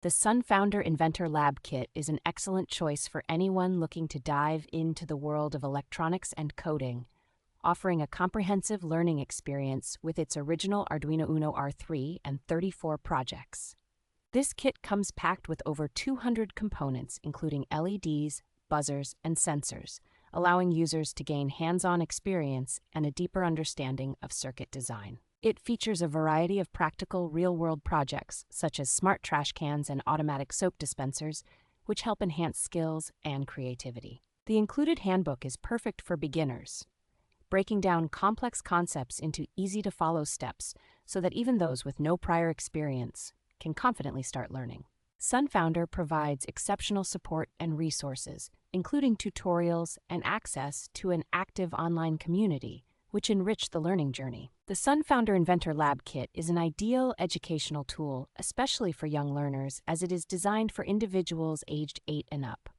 The SunFounder Inventor Lab Kit is an excellent choice for anyone looking to dive into the world of electronics and coding, offering a comprehensive learning experience with its original Arduino Uno R3 and 34 projects. This kit comes packed with over 200 components, including LEDs, buzzers, and sensors, allowing users to gain hands-on experience and a deeper understanding of circuit design. It features a variety of practical, real-world projects, such as smart trash cans and automatic soap dispensers, which help enhance skills and creativity. The included handbook is perfect for beginners, breaking down complex concepts into easy-to-follow steps so that even those with no prior experience can confidently start learning. SunFounder provides exceptional support and resources, including tutorials and access to an active online community, which enrich the learning journey. The SunFounder Inventor Lab Kit is an ideal educational tool, especially for young learners, as it is designed for individuals aged 8 and up.